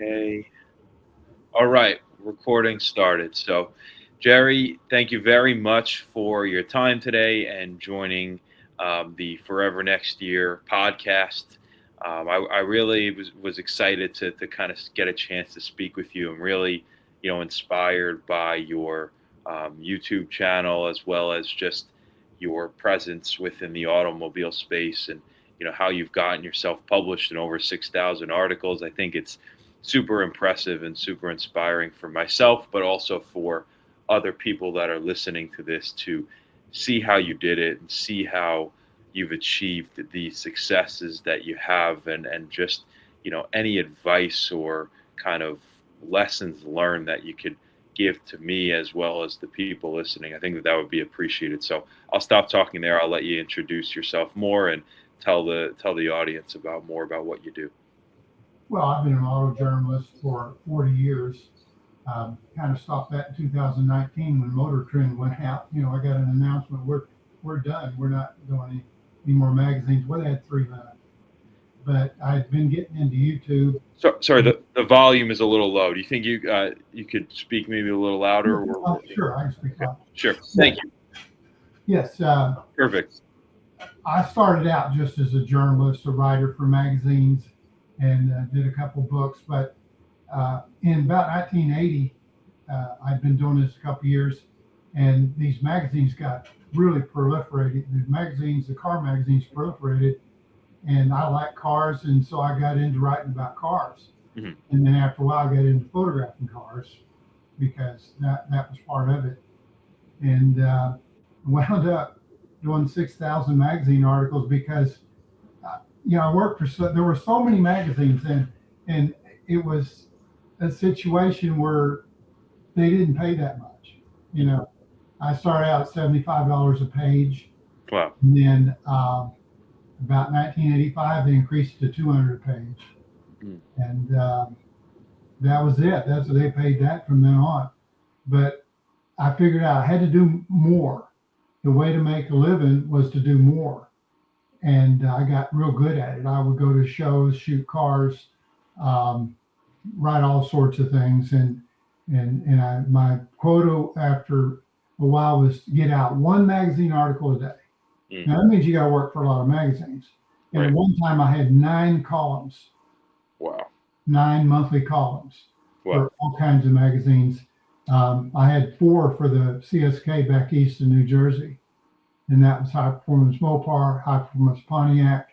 Okay. All right. Recording started. So, Jerry, thank you very much for your time today and joining the Forever Next Year podcast. I really was excited to kind of get a chance to speak with you. I'm really, inspired by your YouTube channel as well as just your presence within the automobile space and how you've gotten yourself published in over 6,000 articles. I think it's super impressive and super inspiring for myself, but also for other people that are listening to this to see how you did it and see how you've achieved the successes that you have and just any advice or kind of lessons learned that you could give to me as well as the people listening. I think that would be appreciated. So I'll stop talking there. I'll let you introduce yourself more and tell the audience about more about what you do. Well, I've been an auto journalist for 40 years. Kind of stopped that in 2019 when Motor Trend went out. I got an announcement: we're done. We're not doing any more magazines. Well, they had 3 left, but I've been getting into YouTube. So, sorry, the volume is a little low. Do you think you could speak maybe a little louder? Sure, I can speak loud. Sure, thank you. Yes. Perfect. I started out just as a journalist, a writer for magazines, and did a couple books. But in about 1980, I'd been doing this a couple years, and these magazines got really proliferated. The car magazines proliferated, and I like cars, and so I got into writing about cars. Mm-hmm. And then after a while, I got into photographing cars because that was part of it, and wound up doing 6,000 magazine articles because I worked for there were so many magazines, and it was a situation where they didn't pay that much. I started out at $75 a page. Wow. And then about 1985 they increased it to $200 a page. And that was it. That's what they paid that from then on. But I figured out I had to do more. The way to make a living was to do more. And I got real good at it. I would go to shows, shoot cars, write all sorts of things. And my quota after a while was to get out 1 magazine article a day. Mm-hmm. Now that means you got to work for a lot of magazines. And at one time I had 9 columns. Wow. 9 monthly columns. Wow. For all kinds of magazines. I had 4 for the CSK back east in New Jersey. And that was High Performance Mopar, High Performance Pontiac.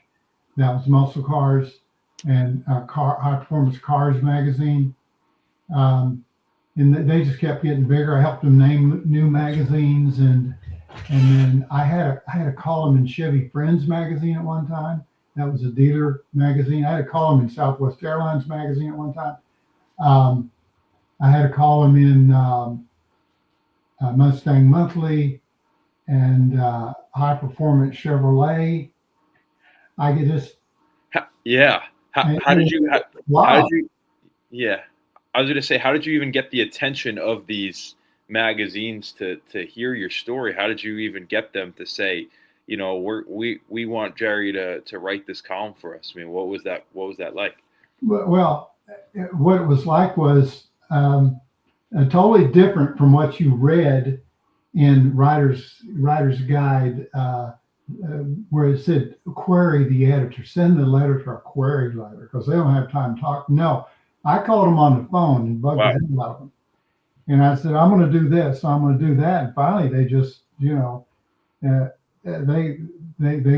That was Muscle Cars and High Performance Cars magazine. And they just kept getting bigger. I helped them name new magazines, and then I had a column in Chevy Friends magazine at one time. That was a dealer magazine. I had a column in Southwest Airlines magazine at one time. I had a column in Mustang Monthly and High Performance Chevrolet. I could just How did you? Yeah, I was going to say, how did you even get the attention of these magazines to hear your story? How did you even get them to say, we want Jerry to write this column for us? I mean, what was that like? Well, what it was like was totally different from what you read in Writer's Guide, where it said query the editor, send the letter to a query writer because they don't have time to talk. No, I called them on the phone and bugged the hell out of them. And I said, I'm going to do this, I'm going to do that. And finally, they just, they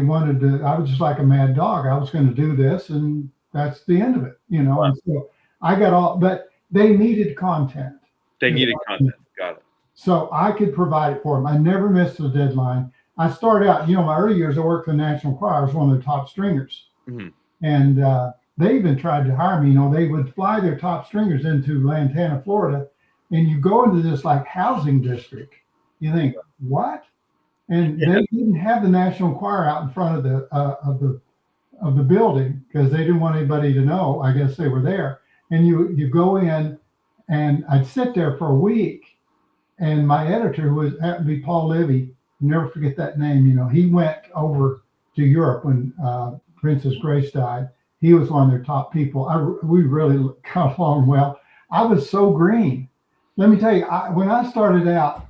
wanted to. I was just like a mad dog. I was going to do this, and that's the end of it, Wow. And so I got all, but they needed content. They needed content. Got it. So I could provide it for them. I never missed a deadline. I started out, my early years, I worked for the National Choir. I was one of the top stringers. Mm-hmm. And they even tried to hire me. They would fly their top stringers into Lantana, Florida, and you go into this like housing district. You think, what? And they didn't have the National Choir out in front of the building because they didn't want anybody to know. I guess they were there. And you go in, and I'd sit there for a week. And my editor, who happened to be Paul Levy, never forget that name. He went over to Europe when Princess Grace died, he was one of their top people. We really got along well. I was so green. Let me tell you, when I started out,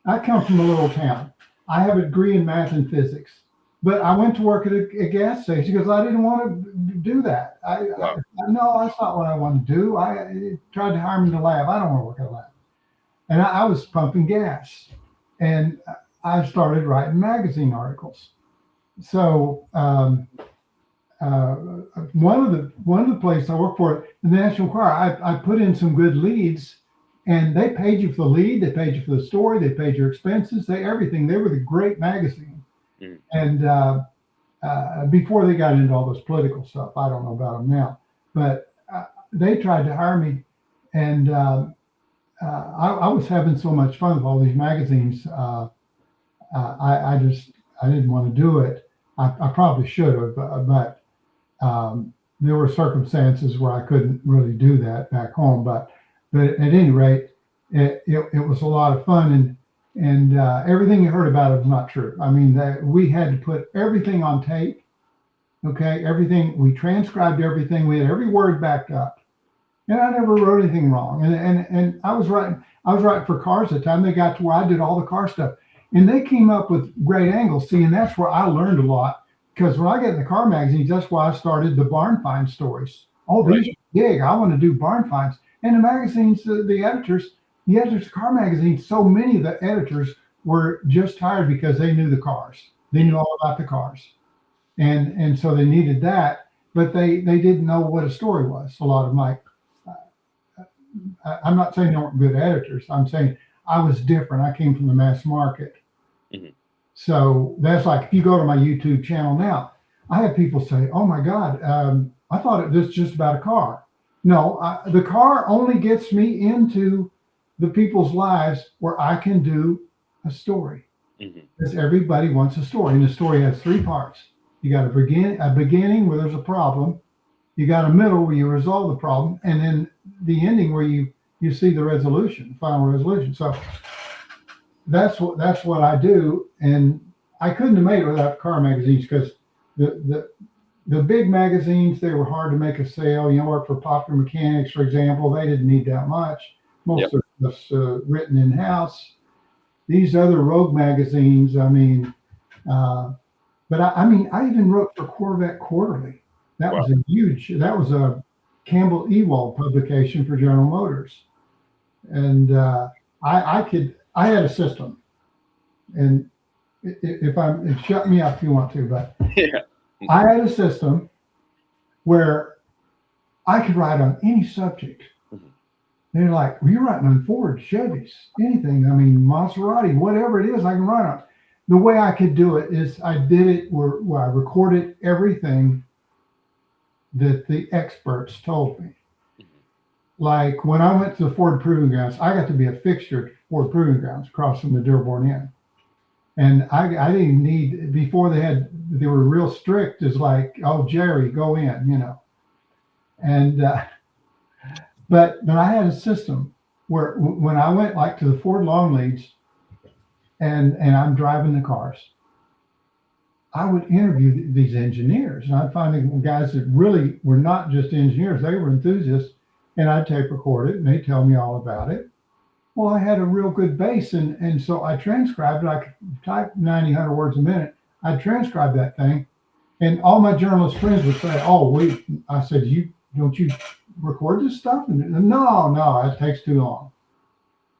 I come from a little town. I have a degree in math and physics, but I went to work at a gas station because I didn't want to do that. No, that's not what I want to do. I tried to hire me in the lab. I don't want to work at a lab. And I was pumping gas, and I started writing magazine articles. So one of the places I worked for, the National Enquirer, I put in some good leads, and they paid you for the lead, they paid you for the story, they paid your expenses, everything. They were the great magazine. And before they got into all this political stuff, I don't know about them now, but they tried to hire me, and I was having so much fun with all these magazines. I didn't want to do it. I probably should have, but there were circumstances where I couldn't really do that back home. But at any rate, it was a lot of fun, and everything you heard about it was not true. I mean, we had to put everything on tape. Okay, everything, we transcribed everything. We had every word backed up, and I never wrote anything wrong. And I was writing for cars at the time. They got to where I did all the car stuff, and they came up with great angles. See, and that's where I learned a lot. Because when I get in the car magazines, that's why I started the barn find stories. Oh, these are big. I want to do barn finds. And the magazines, the editors of car magazines, so many of the editors were just hired because they knew the cars. They knew all about the cars. And so they needed that, but they didn't know what a story was. A lot of them, I'm not saying they weren't good editors. I'm saying I was different. I came from the mass market. Mm-hmm. So that's like, if you go to my YouTube channel now, I have people say, oh my God, I thought it was just about a car. No, the car only gets me into the people's lives where I can do a story. Because everybody wants a story. And the story has three parts. You got a beginning where there's a problem. You got a middle where you resolve the problem. And then the ending where you see the resolution, final resolution. So that's what I do, and I couldn't have made it without car magazines, because the big magazines, they were hard to make a sale. Work for Popular Mechanics, for example, they didn't need that much. Most of it's written in house. These other rogue magazines, I mean, but I even wrote for Corvette Quarterly. That was a Campbell Ewald publication for General Motors, and I had a system, and shut me up if you want to, but I had a system where I could write on any subject. They're like, well, you're writing on Ford, Chevys, anything. I mean, Maserati, whatever it is, I can write on. The way I could do it is I did it where I recorded everything that the experts told me. Like when I went to the Ford Proving Grounds, I got to be a fixture at Ford Proving Grounds across from the Dearborn Inn. And I didn't need, before they were real strict, is like, oh, Jerry, go in, And, but I had a system where when I went like to the Ford long leads and I'm driving the cars, I would interview these engineers, and I'd find the guys that really were not just engineers, they were enthusiasts, and I'd tape record it and they'd tell me all about it. Well, I had a real good base, and so I transcribed it. I could type 90, 100 words a minute. I'd transcribe that thing, and all my journalist friends would say, oh, wait. I said, don't you record this stuff? And no, it takes too long.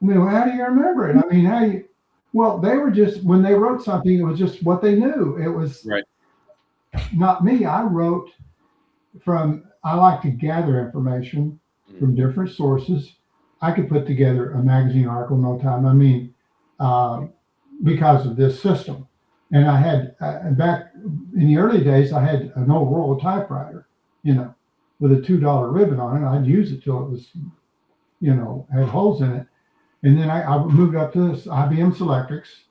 I mean, well, how do you remember it? I mean, well, they were just, when they wrote something, it was just what they knew. It was not me. I wrote I like to gather information from different sources. I could put together a magazine article in no time. I mean, because of this system. And I had, back in the early days, I had an old roll typewriter, with a $2 ribbon on it. I'd use it till it was, had holes in it. And then I moved up to this IBM Selectrics.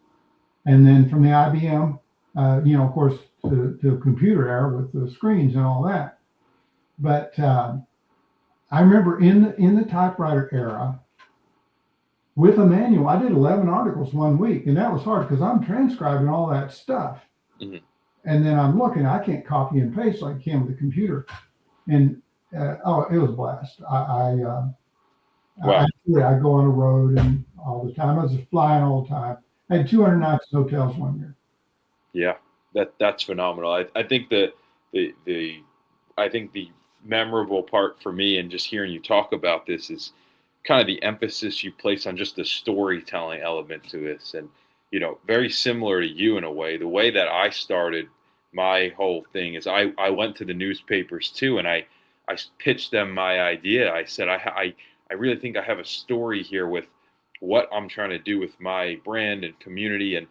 And then from the IBM, of course, to computer era with the screens and all that. But I remember in the typewriter era, with a manual, I did 11 articles one week, and that was hard because I'm transcribing all that stuff. And then I'm looking, I can't copy and paste like I can with the computer. And oh, it was a blast. Wow. I go on the road and all the time. I was flying all the time. I had 200 nights in hotels one year. Yeah, that's phenomenal. I think the I think the memorable part for me, and just hearing you talk about this, is kind of the emphasis you place on just the storytelling element to this. And very similar to you in a way. The way that I started my whole thing is I went to the newspapers too, and I pitched them my idea. I said I really think I have a story here with what I'm trying to do with my brand and community. And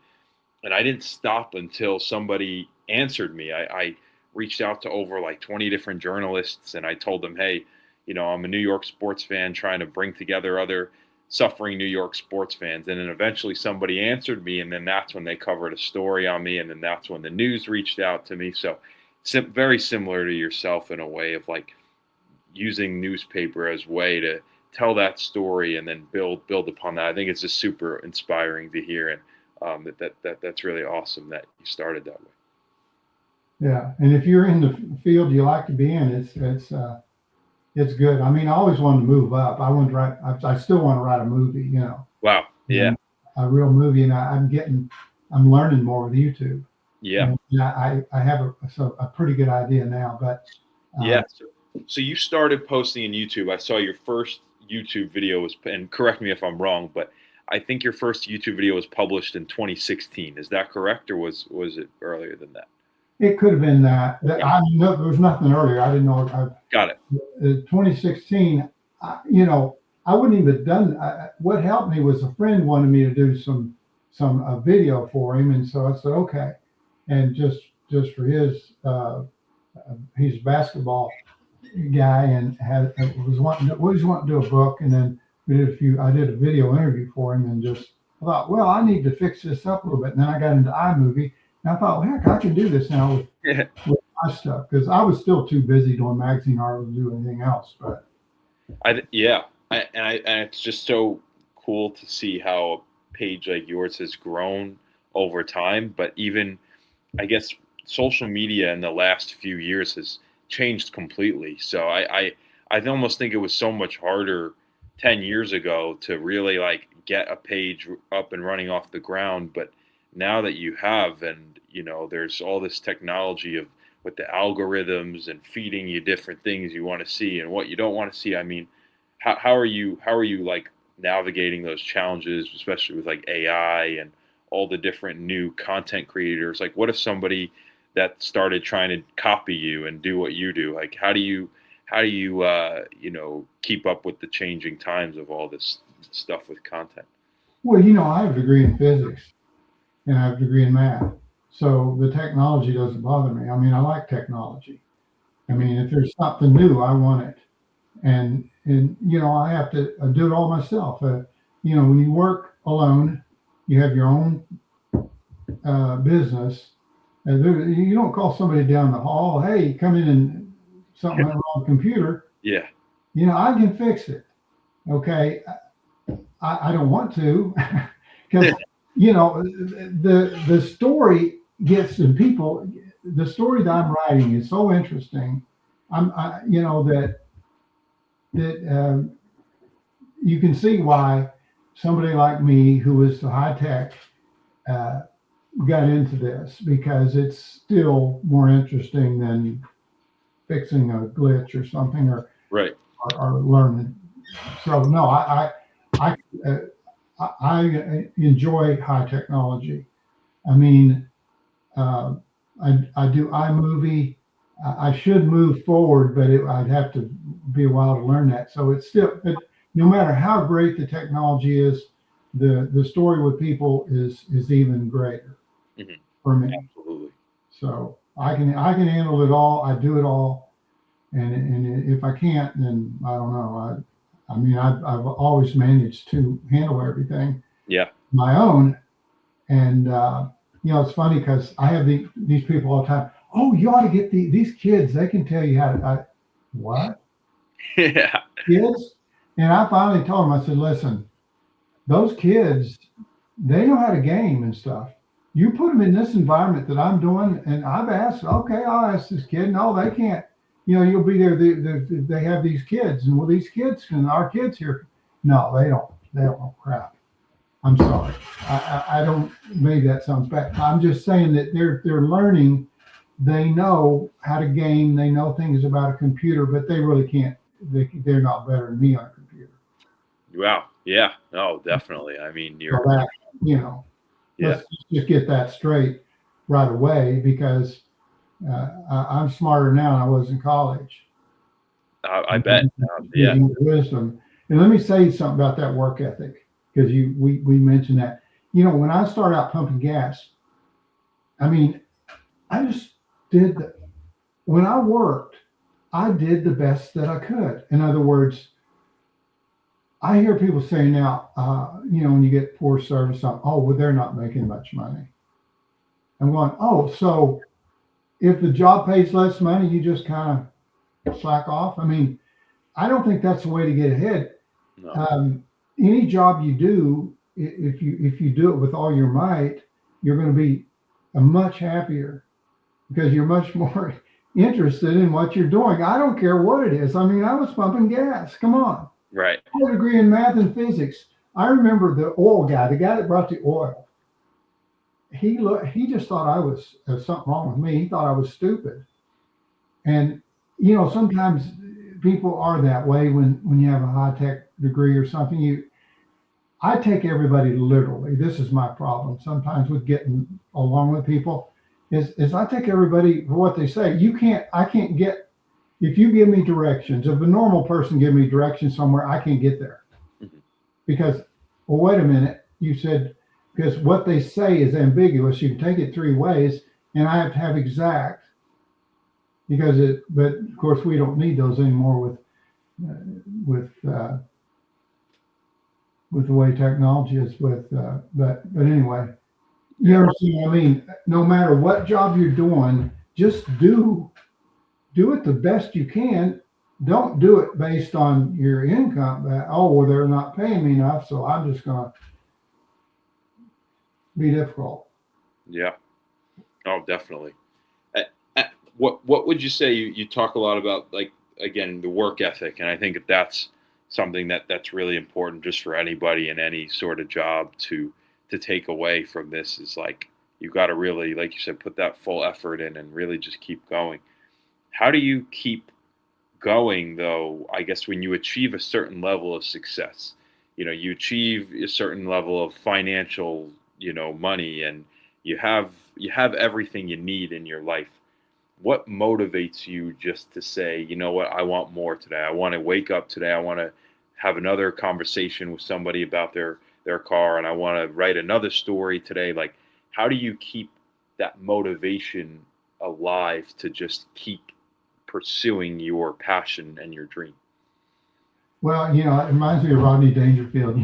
I didn't stop until somebody answered me. I reached out to over like 20 different journalists, and I told them, hey, I'm a New York sports fan trying to bring together other suffering New York sports fans. And then eventually somebody answered me, and then that's when they covered a story on me, and then that's when the news reached out to me. So very similar to yourself in a way of like using newspaper as a way to tell that story and then build upon that. I think it's just super inspiring to hear, and that's really awesome that you started that way. Yeah, and if you're in the field you like to be in, it's good. I mean, I always wanted to move up. I want to write. I still want to write a movie. Wow. Yeah. A real movie, and I'm learning more with YouTube. Yeah. And I have a pretty good idea now, but yeah. So you started posting in YouTube. I saw your first YouTube video was, and correct me if I'm wrong, but I think your first YouTube video was published in 2016. Is that correct, or was it earlier than that? It could have been that. Okay. There was nothing earlier. I didn't know. Got it. 2016. I wouldn't even have done. What helped me was a friend wanted me to do some video for him, and so I said okay. And just for his, he's a basketball guy and was wanting to do a book, and then I did a video interview for him, and just I thought, well, I need to fix this up a little bit. And then I got into iMovie, and I thought, well, heck, I can do this now with my stuff, because I was still too busy doing magazine art to do anything else. But and it's just so cool to see how a page like yours has grown over time. But even, I guess, social media in the last few years has changed completely. So I almost think it was so much harder 10 years ago to really like get a page up and running off the ground. But now that you have, and there's all this technology of with the algorithms and feeding you different things you want to see and what you don't want to see. I mean, how are you like navigating those challenges, especially with like AI and all the different new content creators? Like, what if somebody that started trying to copy you and do what you do? Like, how do you keep up with the changing times of all this stuff with content? Well, I have a degree in physics and I have a degree in math, so the technology doesn't bother me. I mean, I like technology. I mean, if there's something new, I want it, and I have to do it all myself. When you work alone, you have your own business. And you don't call somebody down the hall, hey, come in and something went wrong with the computer. Yeah. I can fix it. Okay. I don't want to, because, the story gets in people. The story that I'm writing is so interesting. That you can see why somebody like me, who is the high tech, got into this, because it's still more interesting than fixing a glitch or something, or right, or learning. So no, I enjoy high technology. I mean, I do iMovie. I should move forward, but I'd have to be a while to learn that. So it's still, no matter how great the technology is, the story with people is even greater. Mm-hmm. For me. Absolutely. So I can handle it all. I do it all, and if I can't, then I don't know. I've always managed to handle everything. Yeah. My own, and it's funny because I have these people all the time. Oh, you ought to get these kids. They can tell you how to. What? Yeah. Kids, and I finally told them. I said, listen, those kids, they know how to game and stuff. You put them in this environment that I'm doing, and I've asked, okay, I'll ask this kid. No, they can't. you'll be there. They have these kids, and well, these kids and our kids here. No, they don't. They don't know crap. I'm sorry. I don't. Maybe that sounds bad. I'm just saying that they're learning. They know how to game. They know things about a computer, but they really can't. They're not better than me on a computer. Wow. Yeah. No, definitely. I mean, So that, yeah. Let's just get that straight right away, because I'm smarter now than I was in college. I bet. Yeah. Wisdom. And let me say something about that work ethic, because we mentioned that. When I started out pumping gas, I mean, I just did when I worked, I did the best that I could. In other words, I hear people say now, when you get poor service, oh, well, they're not making much money. I'm going, oh, so if the job pays less money, you just kind of slack off. I mean, I don't think that's the way to get ahead. No. Any job you do, if you do it with all your might, you're going to be much happier, because you're much more interested in what you're doing. I don't care what it is. I mean, I was pumping gas. Come on. Right. I had a degree in math and physics. I remember the oil guy, the guy that brought the oil. He just thought I was something wrong with me. He thought I was stupid. And sometimes people are that way when you have a high-tech degree or something. I take everybody literally. This is my problem sometimes with getting along with people, is I take everybody for what they say. I can't get, if you give me directions, if a normal person give me directions somewhere, I can't get there. Mm-hmm. Because, well, wait a minute, you said, because what they say is ambiguous. You can take it three ways, and I have to have exact, but of course we don't need those anymore with the way technology is. But anyway, you understand what I mean? No matter what job you're doing, just do it the best you can. Don't do it based on your income. Well, they're not paying me enough, so I'm just going to be difficult. Yeah. Oh, definitely. What would you say? You talk a lot about, like, again, the work ethic, and I think that's something that's really important just for anybody in any sort of job to take away from this, is like, you got to really, like you said, put that full effort in and really just keep going. How do you keep going, though, I guess, when you achieve a certain level of success? You achieve a certain level of financial, money, and you have everything you need in your life. What motivates you just to say, you know what, I want more today. I want to wake up today. I want to have another conversation with somebody about their car, and I want to write another story today. Like, how do you keep that motivation alive to just keep pursuing your passion and your dream? Well, it reminds me of Rodney Dangerfield.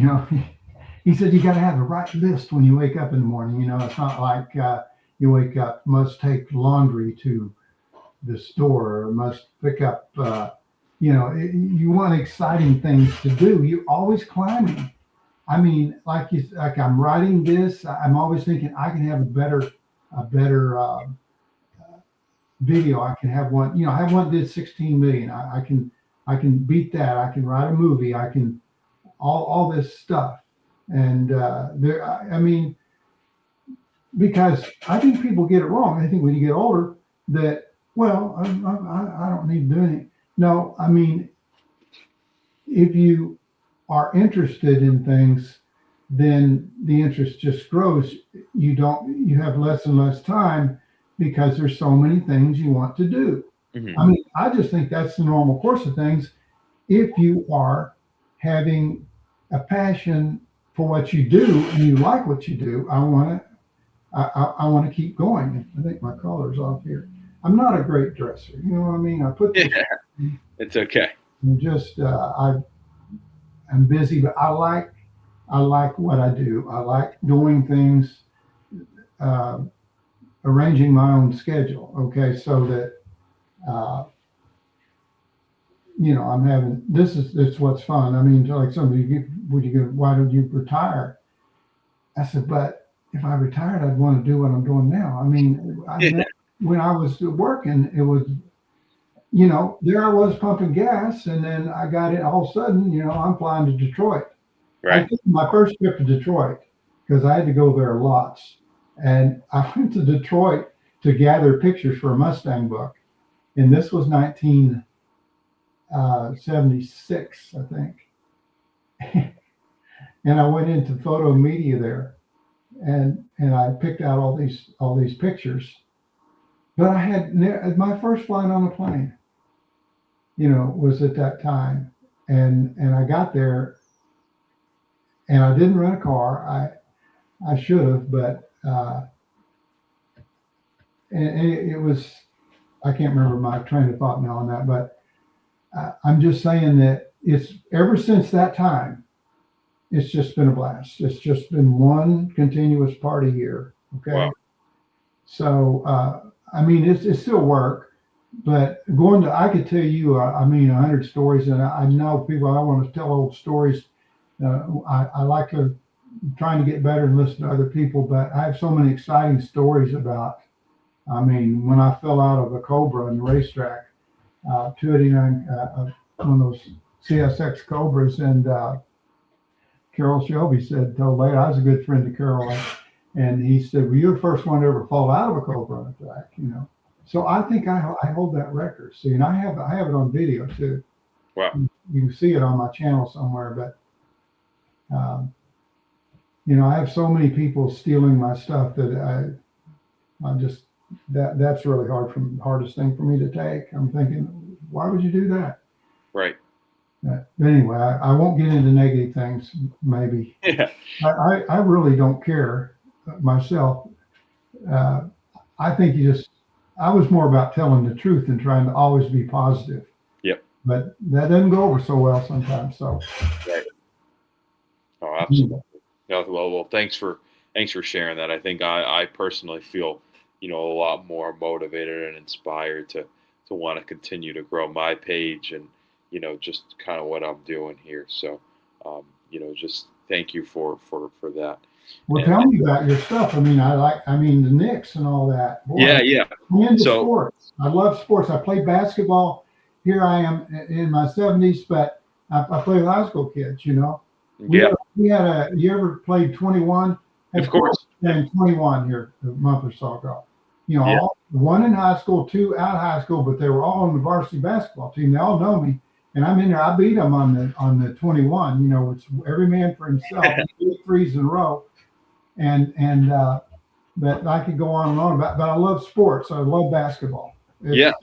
He said you got to have the right list when you wake up in the morning. It's not like you wake up, must take laundry to the store, or must pick up, you want exciting things to do. You're always climbing. I mean, like I'm writing this, I'm always thinking I can have a better video. I can have one, I have one that did 16 million. I can beat that. I can write a movie. I can all this stuff. And because I think people get it wrong. I think when you get older that, well, I don't need to do anything. No, I mean, if you are interested in things, then the interest just grows. You have less and less time because there's so many things you want to do. Mm-hmm. I mean, I just think that's the normal course of things. If you are having a passion for what you do and you like what you do, I want to keep going. I think my collar's off here. I'm not a great dresser. You know what I mean? I put this. Yeah, it's okay. I'm just I'm busy, but I like what I do. I like doing things, arranging my own schedule. Okay, so that I'm having it's what's fun. I mean, like somebody, why don't you retire? I said, but if I retired, I'd want to do what I'm doing now. I mean, when I was working, it was, there I was pumping gas, and then I got it. All of a sudden, I'm flying to Detroit. I Right. took my first trip to Detroit because I had to go there lots, and I went to Detroit to gather pictures for a Mustang book, and this was 1976, I think. And I went into photo media there, and I picked out all these pictures. But I had my first flight on a plane, was at that time, and I got there, and I didn't rent a car. I should have, but and it was, I can't remember my train of thought now on that, but I'm just saying that it's ever since that time, it's just been a blast. It's just been one continuous party here. Okay. Wow. So, I mean, it's still work, but I could tell you, 100 stories, and I know people, I want to tell old stories. I like to trying to get better and listen to other people, but I have so many exciting stories about, when I fell out of a Cobra in the racetrack, 289, one of those CSX Cobras, and Carol Shelby told later, I was a good friend to Carol, and he said, well, you're the first one to ever fall out of a Cobra on the track, So I think I hold that record. See, and I have it on video too. Wow. You can see it on my channel somewhere, but I have so many people stealing my stuff that I just that's really hardest thing for me to take. I'm thinking, why would you do that? Right. But anyway, I won't get into negative things. Maybe Yeah. I really don't care myself. I think I was more about telling the truth and trying to always be positive. Yep. But that doesn't go over so well sometimes. So. Right. Oh, absolutely. Yeah. Well, thanks for sharing that. I think I personally feel, a lot more motivated and inspired to want to continue to grow my page and, just kind of what I'm doing here. So, just thank you for that. Well, And, tell me about your stuff. The Knicks and all that. Boy, yeah. I'm into sports. I love sports. I played basketball. Here I am in my 70s, but I play with high school kids, Yeah. You ever played 21? Of course. And 21 here a month or so ago. Yeah. One in high school, two out of high school, but they were all on the varsity basketball team. They all know me. And I'm in there. I beat them on the 21. It's every man for himself. 8 threes in a row, and but I could go on and on about. But I love sports. I love basketball. It's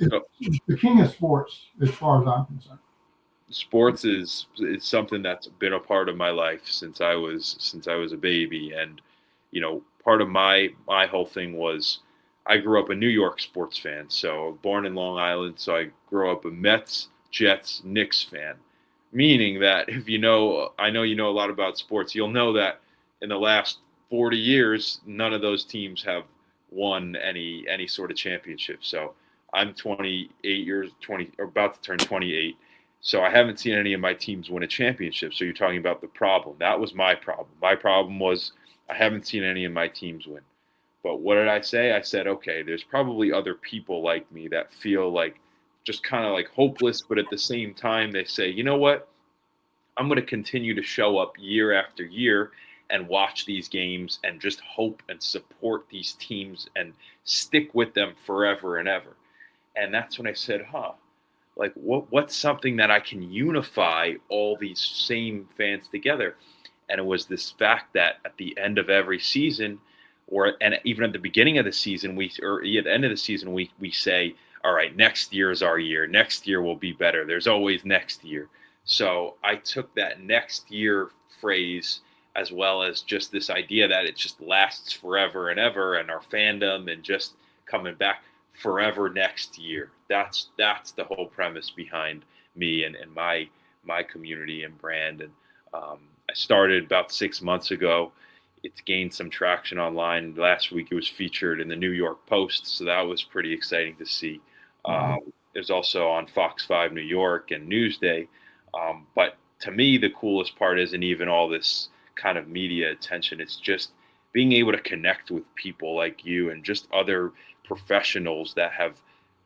the king of sports as far as I'm concerned. Sports is something that's been a part of my life since I was a baby, and part of my whole thing was I grew up a New York sports fan. So born in Long Island, so I grew up a Mets, Jets, Knicks fan. Meaning that if I know a lot about sports, you'll know that in the last 40 years, none of those teams have won any sort of championship. So I'm 28 years, or about to turn 28. So I haven't seen any of my teams win a championship. So you're talking about the problem. That was my problem. My problem was I haven't seen any of my teams win. But what did I say? I said, okay, there's probably other people like me that feel like just kind of like hopeless, but at the same time, they say, you know what? I'm going to continue to show up year after year and watch these games and just hope and support these teams and stick with them forever and ever. And that's when I said, like what's something that I can unify all these same fans together? And it was this fact that at the end of every season, and even at the beginning of the season, or at the end of the season, we say, all right, next year is our year. Next year will be better. There's always next year. So I took that next year phrase as well as just this idea that it just lasts forever and ever, and our fandom and just coming back forever next year. That's the whole premise behind me and my community and brand. And I started about 6 months ago. It's gained some traction online. Last week it was featured in the New York Post, so that was pretty exciting to see. It was also on Fox 5 New York and Newsday. But to me, the coolest part isn't even all this kind of media attention. It's just being able to connect with people like you and just other professionals that have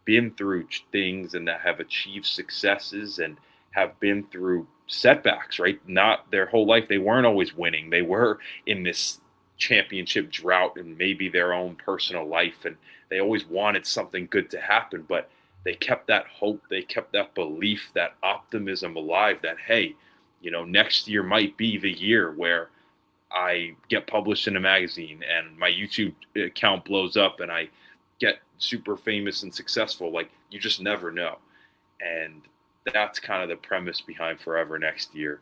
been through things and that have achieved successes and have been through setbacks, right? Not their whole life. They weren't always winning. They were in this championship drought and maybe their own personal life. And they always wanted something good to happen, but they kept that hope. They kept that belief, that optimism alive that, hey, next year might be the year where I get published in a magazine and my YouTube account blows up and I get super famous and successful. Like, you just never know. And that's kind of the premise behind Forever Next Year.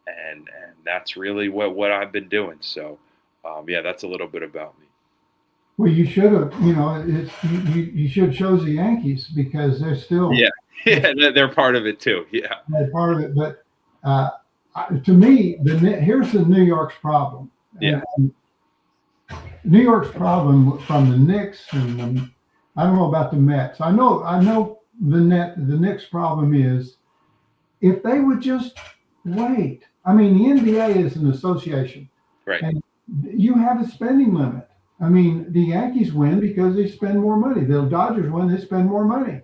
And that's really what I've been doing. So, yeah, that's a little bit about me. Well, you should have, you should show the Yankees because they're still. Yeah, they're part of it too. Yeah. They're part of it. But to me, here's the New York's problem. Yeah. And New York's problem from the Knicks and I don't know about the Mets. I know the Knicks problem is if they would just wait. I mean, the NBA is an association. Right. And you have a spending limit. I mean, the Yankees win because they spend more money. The Dodgers win, they spend more money.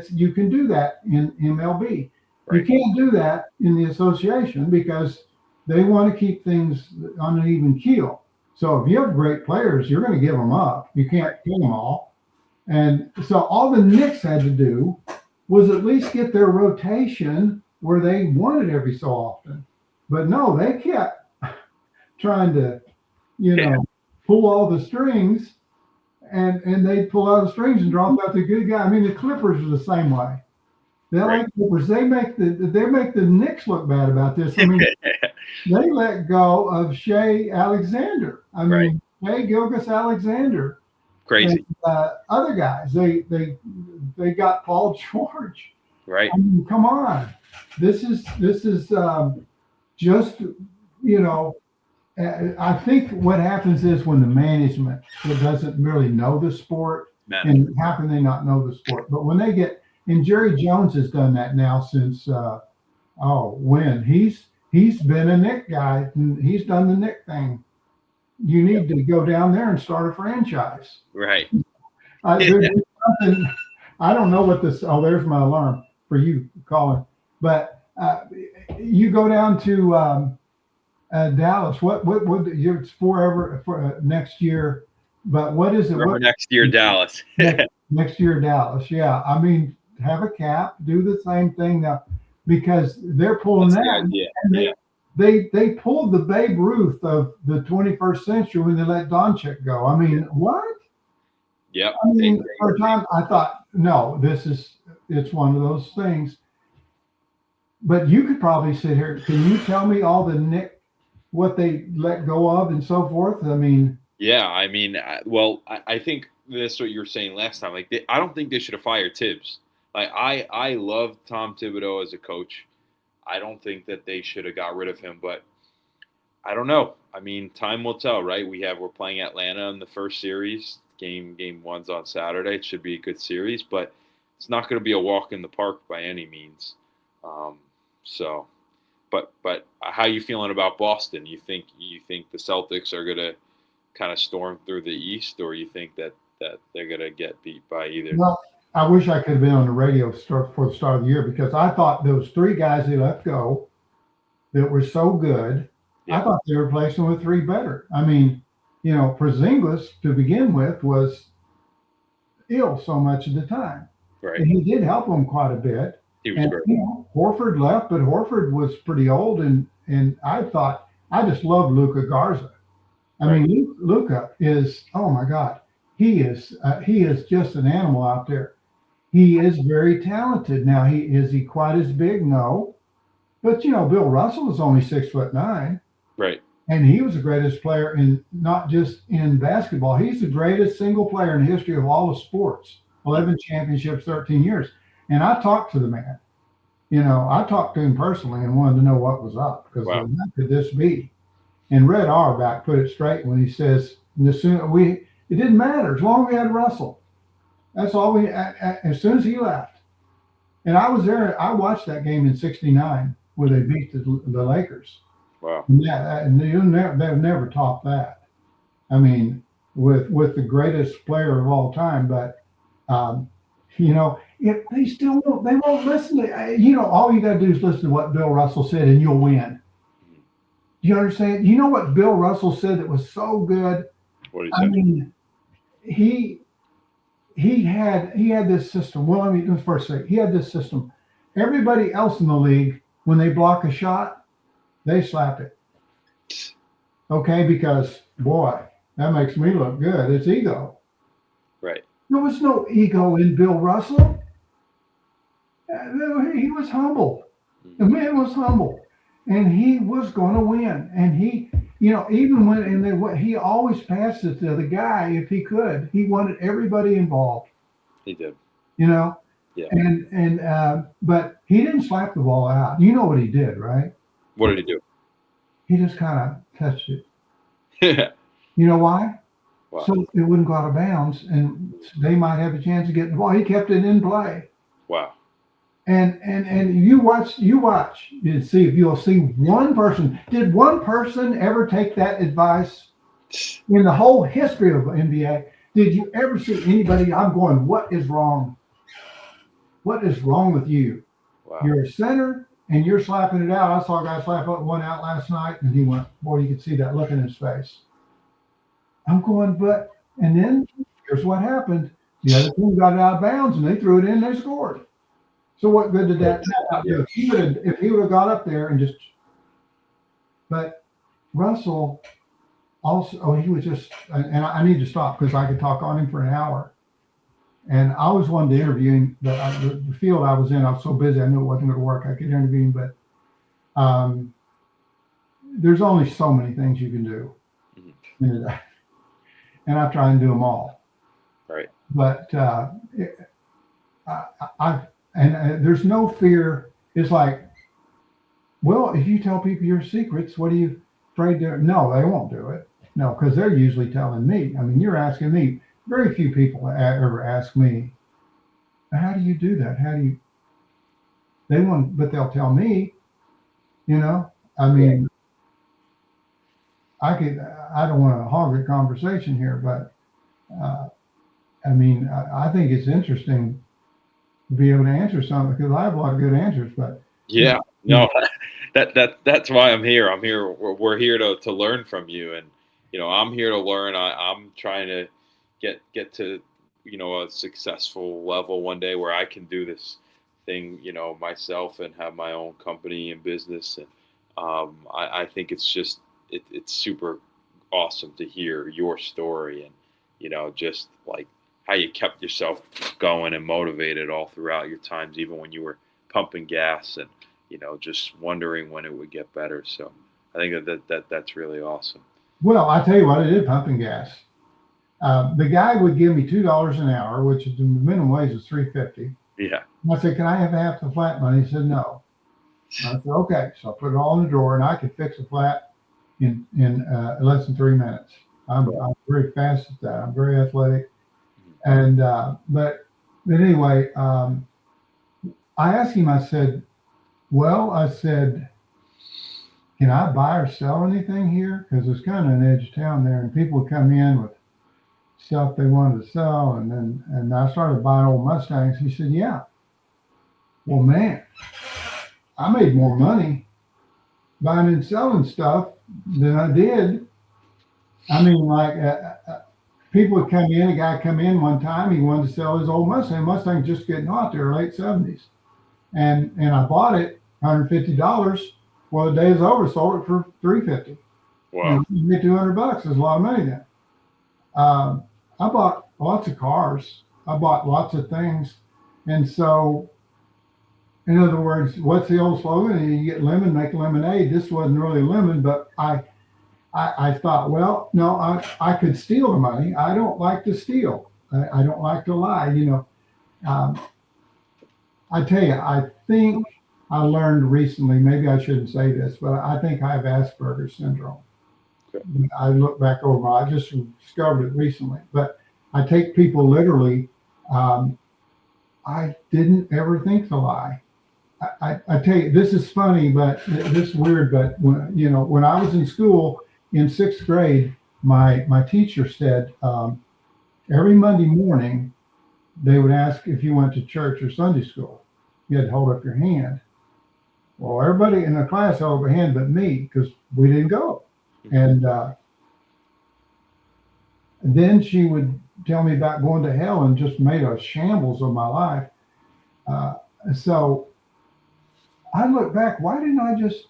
You can do that in MLB. Right. You can't do that in the association because they want to keep things on an even keel. So if you have great players, you're going to give them up. You can't kill them all. And so all the Knicks had to do was at least get their rotation where they won it every so often. But no, they kept trying to, pull all the strings, and they pull out the strings and drop out the good guy. I mean, the Clippers are the same way. The LA Clippers, they make the Knicks look bad about this. I mean, they let go of Shea Alexander. I mean, Shea Gilgeous-Alexander. Crazy. And, other guys, they got Paul George. Right. I mean, come on. This is just, I think what happens is when the management doesn't really know the sport, and how can they not know the sport? But when they get, and Jerry Jones has done that now since, when he's been a Knick guy, and he's done the Knick thing. You need to go down there and start a franchise. Right. There's something, I don't know what this, there's my alarm for you, Colin. But you go down to Dallas. What it's forever for next year, but what is it? Forever Next Year, Dallas. next year, Dallas. Yeah, I mean, have a cap, do the same thing now, because they're pulling that. And they pulled the Babe Ruth of the 21st century when they let Doncic go. I mean, what? Yep. I mean, for a time I thought, no, it's one of those things. But you could probably sit here. Can you tell me all the Knicks, what they let go of and so forth? I mean. Yeah, I mean, I think that's what you were saying last time. Like, I don't think they should have fired Tibbs. Like, I love Tom Thibodeau as a coach. I don't think that they should have got rid of him, but I don't know. I mean, time will tell, right? We're playing Atlanta in the first series. Game one's on Saturday. It should be a good series, but it's not going to be a walk in the park by any means. But how you feeling about Boston? You think the Celtics are going to kind of storm through the East, or you think that they're going to get beat by either? Well, I wish I could have been on the radio for the start of the year, because I thought those three guys they let go that were so good, I thought they were replacing with three better. I mean, Porzingis to begin with was ill so much of the time. Right. And he did help them quite a bit. He was great. Horford left, but Horford was pretty old, and I thought, I just loved Luka Garza. I mean, Luka is, oh my God, he is just an animal out there. He is very talented. Now, is he quite as big? No. But, Bill Russell was only 6'9". Right. And he was the greatest player not just in basketball. He's the greatest single player in the history of all the sports. 11 championships, 13 years. And I talked to the man. I talked to him personally and wanted to know what was up, because how could this be? And Red Auerbach put it straight when he says, it didn't matter as long as we had Russell. That's all as soon as he left. And I was there. I watched that game in '69 where they beat the Lakers. Wow. And they've never topped that. I mean, with the greatest player of all time. But if they still won't, they won't listen to, all you got to do is listen to what Bill Russell said and you'll win. Do you understand? You know what Bill Russell said that was so good? What did he I say? mean, he had this system. Well, let's first say he had this system. Everybody else in the league, when they block a shot, they slap it. Okay, because boy, that makes me look good. It's ego. Right. There was no ego in Bill Russell. He was humble. The man was humble, and he was going to win. And he, even when he always passed it to the guy if he could. He wanted everybody involved. He did. Yeah. And But he didn't slap the ball out. You know what he did, right? What did he do? He just kind of touched it. Yeah. You know why? Wow. So it wouldn't go out of bounds, and they might have a chance of getting the ball. He kept it in play. Wow. And you watch and see if you'll see one person. Did one person ever take that advice in the whole history of NBA? Did you ever see anybody? I'm going, what is wrong? What is wrong with you? Wow. You're a center and you're slapping it out. I saw a guy slap one out last night, and he went, boy, you could see that look in his face. I'm going, and then here's what happened. The other team got it out of bounds and they threw it in, they scored. So what good did that do? If he would have got up there and just, but Russell also, he was just, and I need to stop because I could talk on him for an hour. And I always wanted to interview him, but the field I was in, I was so busy, I knew it wasn't going to work. I could interview him, but there's only so many things you can do. Mm-hmm. And I try and do them all. Right. But there's no fear. It's like, well, if you tell people your secrets, what are you afraid to? No, they won't do it. No, because they're usually telling me. I mean, you're asking me. Very few people ever ask me, how do you do that? How do you? They want, but they'll tell me. I mean, I don't want to hog the conversation here, but I mean, I think it's interesting to be able to answer something because I have a lot of good answers. But yeah, no, that's why I'm here. I'm here. We're here to learn from you, and I'm here to learn. I'm trying to get to a successful level one day where I can do this thing myself and have my own company and business. And I think it's just it's super awesome to hear your story and just like how you kept yourself going and motivated all throughout your times, even when you were pumping gas and just wondering when it would get better. So I think that's really awesome. Well, I tell you what, I did pumping gas. The guy would give me $2 an hour, which is the minimum wage is $3.50. Yeah. And I said, "Can I have half the flat money?" He said, "No." I said, "Okay." So I put it all in the drawer, and I could fix a flat in less than 3 minutes. I'm very fast at that. I'm very athletic, and but anyway, I asked him. I said, "Can I buy or sell anything here?" Because it's kind of an edge town there, and people would come in with stuff they wanted to sell, and I started buying old Mustangs. He said, "Yeah." Well, man, I made more money buying and selling stuff than I did. I mean, like people would come in. A guy come in one time. He wanted to sell his old Mustang. Mustang just getting hot there, late 70s, and I bought it $150. Well, the day is over, sold it for $350. Wow. You get $200. There's a lot of money there. I bought lots of cars. I bought lots of things. And so, in other words, what's the old slogan? You get lemon, make lemonade. This wasn't really lemon, but I thought, well, no, I could steal the money. I don't like to steal. I don't like to lie. I tell you, I think I learned recently, maybe I shouldn't say this, but I think I have Asperger's syndrome. I look back over I just discovered it recently, but I take people literally. I didn't ever think to lie. I tell you, this is funny, but this is weird. But when I was in school in 6th grade, my teacher said every Monday morning they would ask if you went to church or Sunday school. You had to hold up your hand. Well, everybody in the class held up their hand but me because we didn't go. And then she would tell me about going to hell and just made a shambles of my life. So I look back, why didn't I just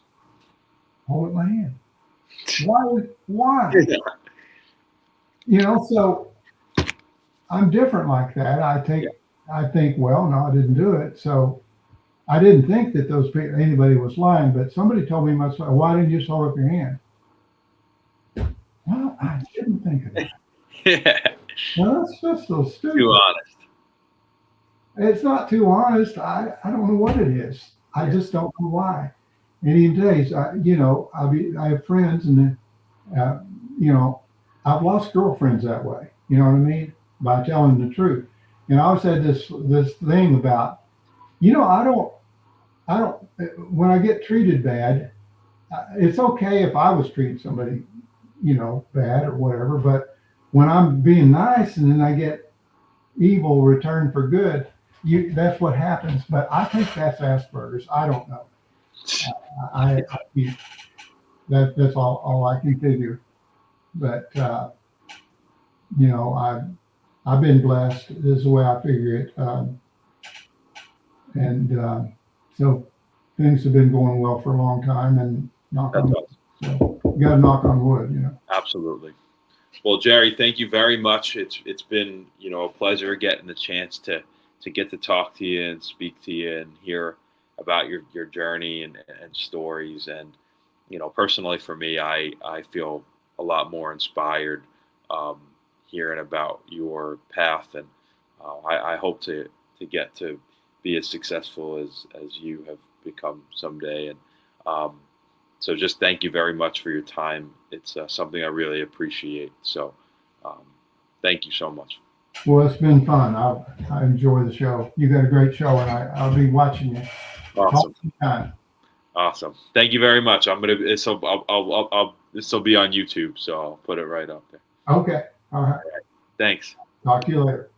hold up my hand? Why? So I'm different like that. I think, well, no, I didn't do it. So I didn't think that anybody was lying, but somebody told me why didn't you just hold up your hand? Well, I didn't think of that. Yeah. Well, that's just so stupid. Too honest. It's not too honest. I don't know what it is. I just don't know why. Any days, I have friends, and I've lost girlfriends that way. You know what I mean? By telling the truth. And I always had this thing about, I don't. When I get treated bad, it's okay if I was treating somebody, bad or whatever. But when I'm being nice and then I get evil returned for good, that's what happens. But I think that's Asperger's. I don't know. That's all I can figure. But I've been blessed. This is the way I figure it. So things have been going well for a long time, and knock on wood. So you got to knock on wood, Absolutely. Well, Jerry, thank you very much. It's been a pleasure getting the chance to get to talk to you and speak to you and hear about your journey and stories. And personally for me, I feel a lot more inspired hearing about your path, and I hope to get to be as successful as you have become someday. And so just thank you very much for your time. It's something I really appreciate. So thank you so much. Well, it's been fun. I enjoy the show. You got a great show, and I'll be watching you. Awesome. Time. Awesome. Thank you very much. I'll this will be on YouTube, so I'll put it right up there. Okay. All right. Thanks. Talk to you later.